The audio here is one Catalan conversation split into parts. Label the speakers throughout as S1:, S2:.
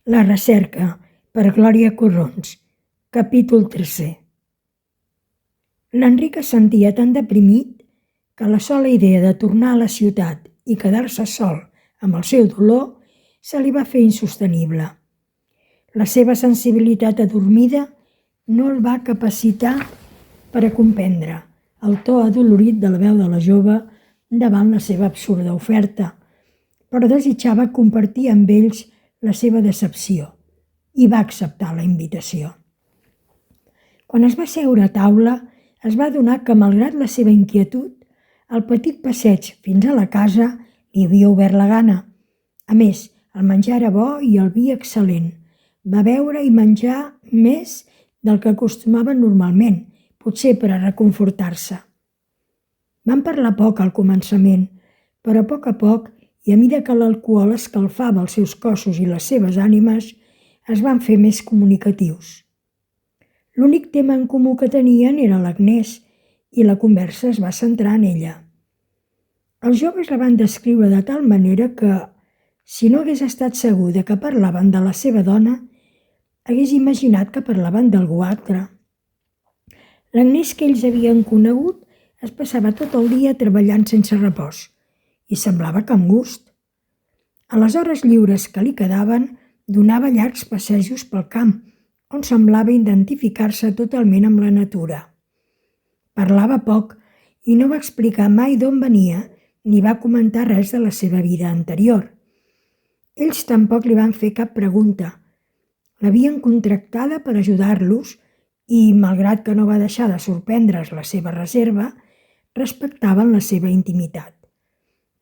S1: La recerca, per Glòria Corrons. Capítol 3. L'Enric es sentia tan deprimit que la sola idea de tornar a la ciutat i quedar-se sol amb el seu dolor se li va fer insostenible. La seva sensibilitat adormida no el va capacitar per a comprendre el to adolorit de la veu de la jove davant la seva absurda oferta, però desitjava compartir amb ells la seva decepció i va acceptar la invitació. Quan es va seure a taula, es va adonar que, malgrat la seva inquietud, el petit passeig fins a la casa li havia obert la gana. A més, el menjar era bo i el vi excel·lent. Va beure i menjar més del que acostumava normalment, potser per a reconfortar-se. Van parlar poc al començament, però a poc, i a mesura que l'alcohol escalfava els seus cossos i les seves ànimes, es van fer més comunicatius. L'únic tema en comú que tenien era l'Agnès, i la conversa es va centrar en ella. Els joves la van descriure de tal manera que, si no hagués estat segur de que parlaven de la seva dona, hagués imaginat que parlaven d'algú altre. L'Agnès que ells havien conegut es passava tot el dia treballant sense repòs i semblava que amb gust. A les hores lliures que li quedaven, donava llargs passejos pel camp, on semblava identificar-se totalment amb la natura. Parlava poc i no va explicar mai d'on venia ni va comentar res de la seva vida anterior. Ells tampoc li van fer cap pregunta. L'havien contractada per ajudar-los i, malgrat que no va deixar de sorprendre's la seva reserva, respectaven la seva intimitat.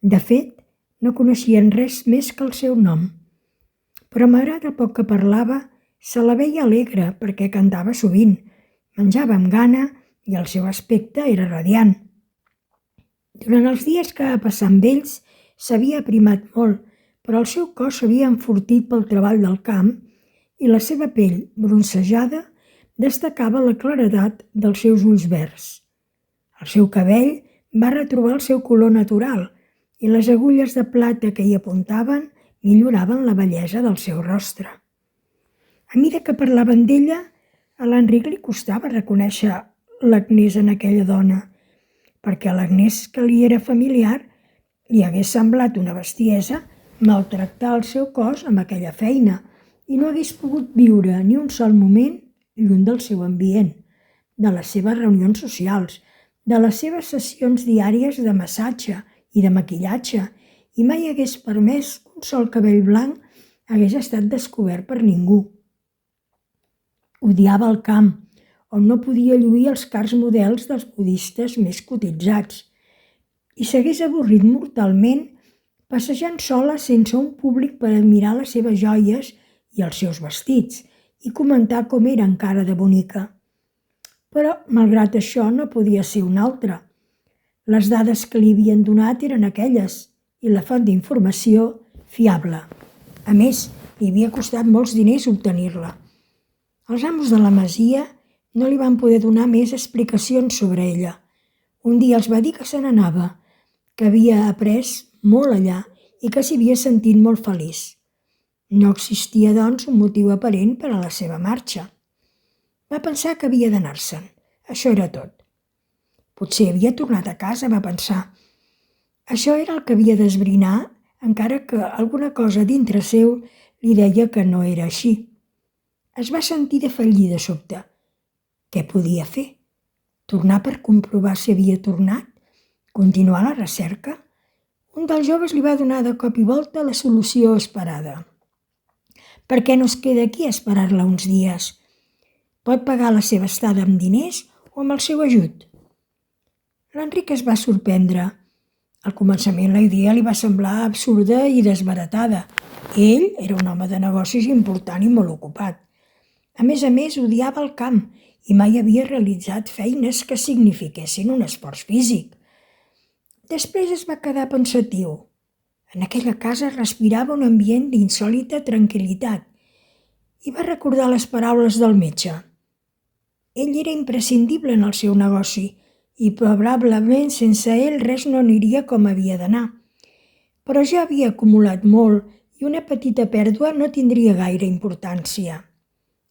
S1: De fet, no coneixien res més que el seu nom. Però malgrat el poc que parlava, se la veia alegre perquè cantava sovint, menjava amb gana i el seu aspecte era radiant. Durant els dies que va passar amb ells s'havia aprimat molt, però el seu cos s'havia enfortit pel treball del camp i la seva pell, broncejada, destacava la claredat dels seus ulls verds. El seu cabell va retrobar el seu color natural i les agulles de plata que hi apuntaven milloraven la bellesa del seu rostre. A mesura que parlaven d'ella, a l'Enric li costava reconèixer l'Agnès en aquella dona, perquè a l'Agnès que li era familiar li hagués semblat una bestiesa maltractar el seu cos amb aquella feina i no hagués pogut viure ni un sol moment lluny del seu ambient, de les seves reunions socials, de les seves sessions diàries de massatge i de maquillatge, i mai hagués permès que un sol cabell blanc hagués estat descobert per ningú. Odiava el camp, on no podia lluir els cars models dels budistes més cotitzats, i s'hagués avorrit mortalment passejant sola sense un públic per admirar les seves joies i els seus vestits i comentar com era encara de bonica. Però, malgrat això, no podia ser una altra. Les dades que li havien donat eren aquelles i la font d'informació fiable. A més, li havia costat molts diners obtenir-la. Els amos de la masia no li van poder donar més explicacions sobre ella. Un dia els va dir que se n'anava, que havia après molt allà i que s'hi havia sentit molt feliç. No existia, doncs, un motiu aparent per a la seva marxa. Va pensar que havia d'anar-se'n. Això era tot. Potser havia tornat a casa, va pensar. Això era el que havia d'esbrinar, encara que alguna cosa dintre seu li deia que no era així. Es va sentir defallir de sobte. Què podia fer? Tornar per comprovar si havia tornat? Continuar la recerca? Un dels joves li va donar de cop i volta la solució esperada. Per què no es queda aquí a esperar-la uns dies? Pot pagar la seva estada amb diners o amb el seu ajut? L'Enric es va sorprendre. Al començament la idea li va semblar absurda i desbaratada. Ell era un home de negocis important i molt ocupat. A més, odiava el camp i mai havia realitzat feines que signifiquessin un esforç físic. Després es va quedar pensatiu. En aquella casa respirava un ambient d'insòlita tranquil·litat i va recordar les paraules del metge. Ell era imprescindible en el seu negoci i probablement sense ell res no aniria com havia d'anar. Però ja havia acumulat molt i una petita pèrdua no tindria gaire importància.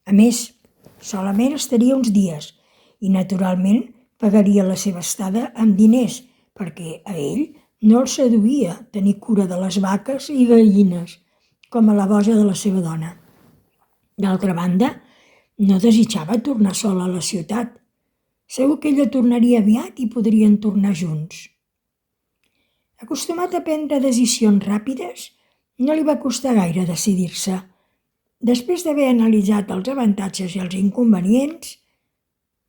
S1: A més, solament estaria uns dies i, naturalment, pagaria la seva estada amb diners, perquè a ell no el seduïa tenir cura de les vaques i gallines, com a la boja de la seva dona. D'altra banda, no desitjava tornar sola a la ciutat. Segur que ella tornaria aviat i podrien tornar junts. Acostumat a prendre decisions ràpides, no li va costar gaire decidir-se. Després d'haver analitzat els avantatges i els inconvenients,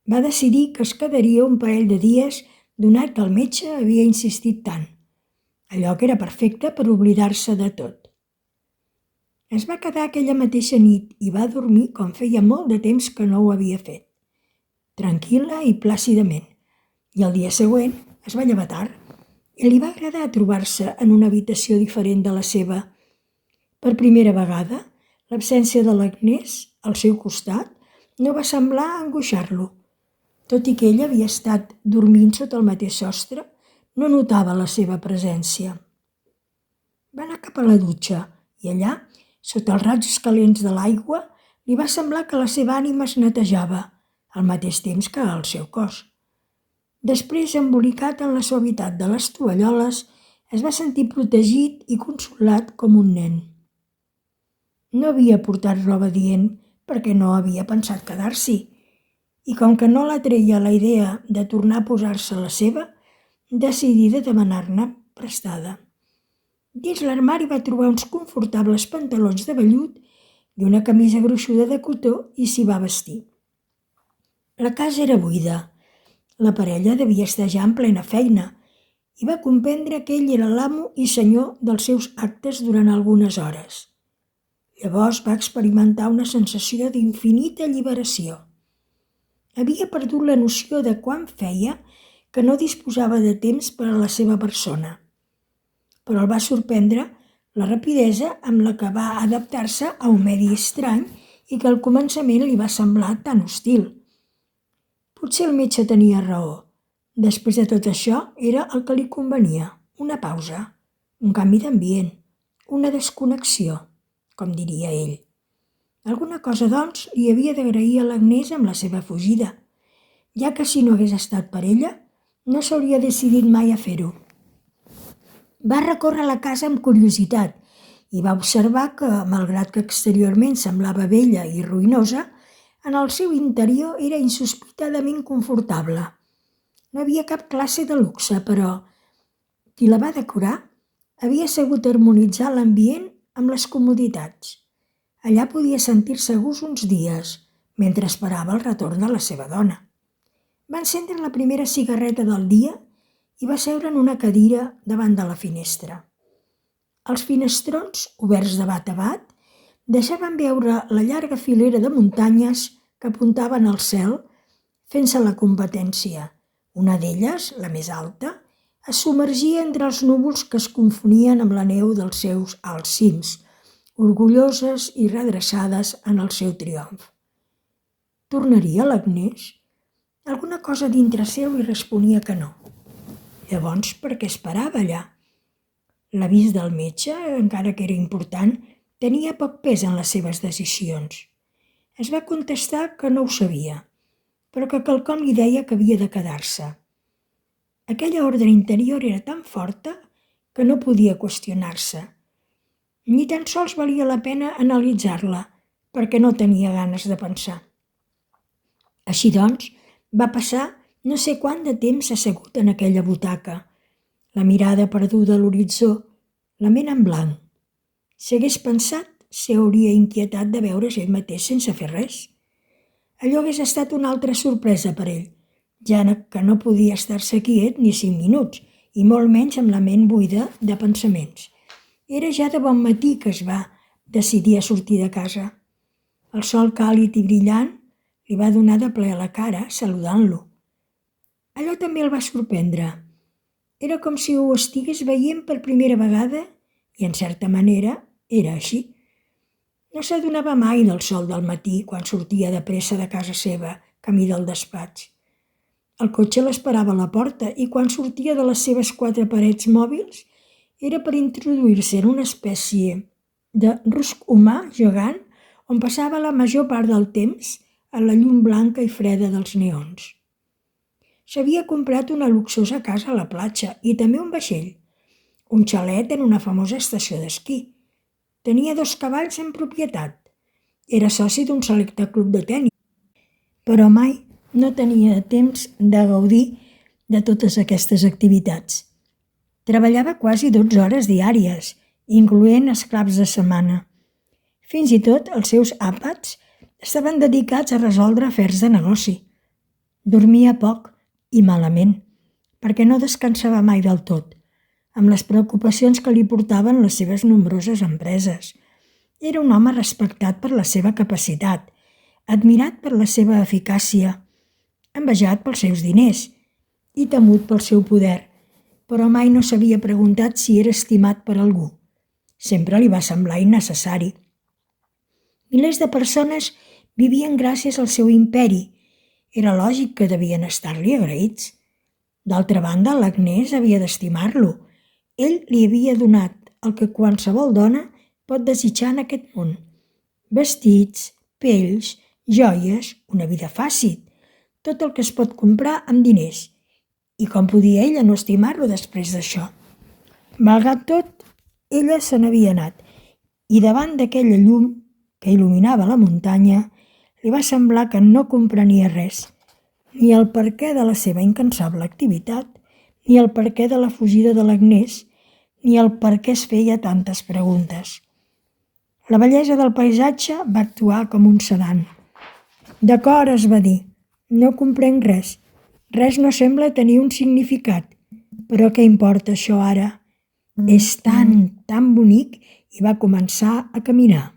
S1: va decidir que es quedaria un parell de dies donat que el metge havia insistit tant. Allò que era perfecte per oblidar-se de tot. Es va quedar aquella mateixa nit i va dormir com feia molt de temps que no ho havia fet, tranquil·la i plàcidament, i el dia següent es va llevar tard i li va agradar trobar-se en una habitació diferent de la seva. Per primera vegada, l'absència de l'Agnès al seu costat no va semblar angoixar-lo. Tot i que ella havia estat dormint sota el mateix sostre, no notava la seva presència. Va anar cap a la dutxa i allà, sota els raigs calents de l'aigua, li va semblar que la seva ànima es netejava, al mateix temps que el seu cos. Després, embolicat en la suavitat de les tovalloles, es va sentir protegit i consolat com un nen. No havia portat roba adient perquè no havia pensat quedar-s'hi, i com que no l'atreia la idea de tornar a posar-se la seva, decidí de demanar-ne prestada. Dins l'armari va trobar uns confortables pantalons de vellut i una camisa gruixuda de cotó i s'hi va vestir. La casa era buida. La parella devia estar ja en plena feina i va comprendre que ell era l'amo i senyor dels seus actes durant algunes hores. Llavors va experimentar una sensació d'infinita alliberació. Havia perdut la noció de quant feia que no disposava de temps per a la seva persona. Però el va sorprendre la rapidesa amb la que va adaptar-se a un medi estrany i que al començament li va semblar tan hostil. Potser el metge tenia raó. Després de tot això era el que li convenia, una pausa, un canvi d'ambient, una desconnexió, com diria ell. Alguna cosa, doncs, li havia d'agrair a l'Agnès amb la seva fugida, ja que si no hagués estat per ella, no s'hauria decidit mai a fer-ho. Va recórrer la casa amb curiositat i va observar que, malgrat que exteriorment semblava vella i ruïnosa, en el seu interior era insospitadament confortable. No havia cap classe de luxe, però qui la va decorar havia sabut harmonitzar l'ambient amb les comoditats. Allà podia sentir-se a gust uns dies, mentre esperava el retorn de la seva dona. Va encendre la primera cigarreta del dia i va seure en una cadira davant de la finestra. Els finestrons, oberts de bat a bat, deixaven veure la llarga filera de muntanyes que apuntaven al cel, fent-se la competència. Una d'elles, la més alta, es submergia entre els núvols que es confonien amb la neu dels seus alts cims, orgulloses i redreçades en el seu triomf. Tornaria l'Agnès? Alguna cosa dintre seu li responia que no. Llavors, per què esperava allà? L'avís del metge, encara que era important, tenia poc pes en les seves decisions. Es va contestar que no ho sabia, però que quelcom li deia que havia de quedar-se. Aquella ordre interior era tan forta que no podia qüestionar-se. Ni tan sols valia la pena analitzar-la, perquè no tenia ganes de pensar. Així doncs, va passar no sé quant de temps assegut en aquella butaca, la mirada perduda a l'horitzó, la ment en blanc. Si hagués pensat, s'hauria inquietat de veure's ell mateix sense fer res. Allò hagués estat una altra sorpresa per ell, ja que no podia estar-se quiet ni 5 minuts, i molt menys amb la ment buida de pensaments. Era ja de bon matí que es va decidir a sortir de casa. El sol càlid i brillant li va donar de ple a la cara, saludant-lo. Allò també el va sorprendre. Era com si ho estigués veient per primera vegada i, en certa manera, era així. No s'adonava mai del sol del matí quan sortia de pressa de casa seva, camí del despatx. El cotxe l'esperava a la porta i quan sortia de les seves 4 parets mòbils era per introduir-se en una espècie de rusc humà gegant on passava la major part del temps a la llum blanca i freda dels neons. S'havia comprat una luxosa casa a la platja i també un vaixell, un xalet en una famosa estació d'esquí. Tenia 2 cavalls en propietat. Era soci d'un selecte club de tenis, però mai no tenia temps de gaudir de totes aquestes activitats. Treballava quasi 12 hores diàries, incloent esclaps de setmana. Fins i tot els seus àpats estaven dedicats a resoldre afers de negoci. Dormia poc i malament, perquè no descansava mai del tot, amb les preocupacions que li portaven les seves nombroses empreses. Era un home respectat per la seva capacitat, admirat per la seva eficàcia, envejat pels seus diners i temut pel seu poder, però mai no s'havia preguntat si era estimat per algú. Sempre li va semblar innecessari. Milers de persones vivien gràcies al seu imperi. Era lògic que devien estar-li agraïts. D'altra banda, l'Agnès havia d'estimar-lo. Ell li havia donat el que qualsevol dona pot desitjar en aquest món. Vestits, pells, joies, una vida fàcil, tot el que es pot comprar amb diners. I com podia ella no estimar-lo després d'això? Malgrat tot, ella se n'havia anat i davant d'aquella llum que il·luminava la muntanya li va semblar que no comprenia res, ni el perquè de la seva incansable activitat, ni el perquè de la fugida de l'Agnès, ni el perquè es feia tantes preguntes. La bellesa del paisatge va actuar com un sedant. D'acord, es va dir, no comprenc res. Res no sembla tenir un significat. Però què importa això ara? És tan bonic, i va començar a caminar.